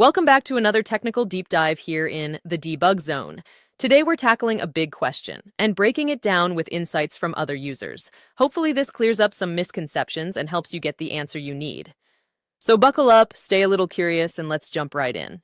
Welcome back to another technical deep dive here in the debug zone. Today we're tackling a big question and breaking it down with insights from other users. Hopefully this clears up some misconceptions and helps you get the answer you need. So buckle up, stay a little curious, and let's jump right in.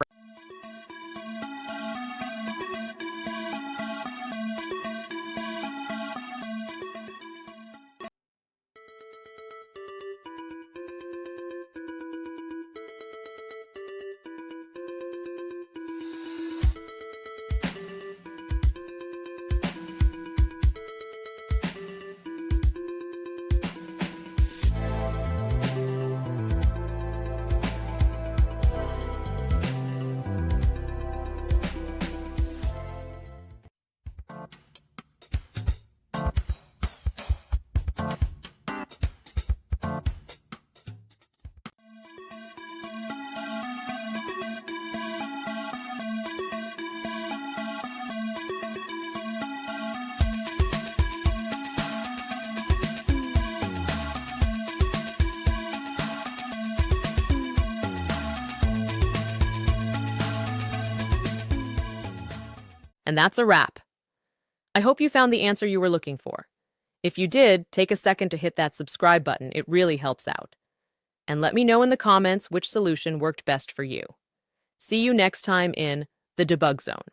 And that's a wrap. I hope you found the answer you were looking for. If you did, take a second to hit that subscribe button. It really helps out. And let me know in the comments which solution worked best for you. See you next time in the debug zone.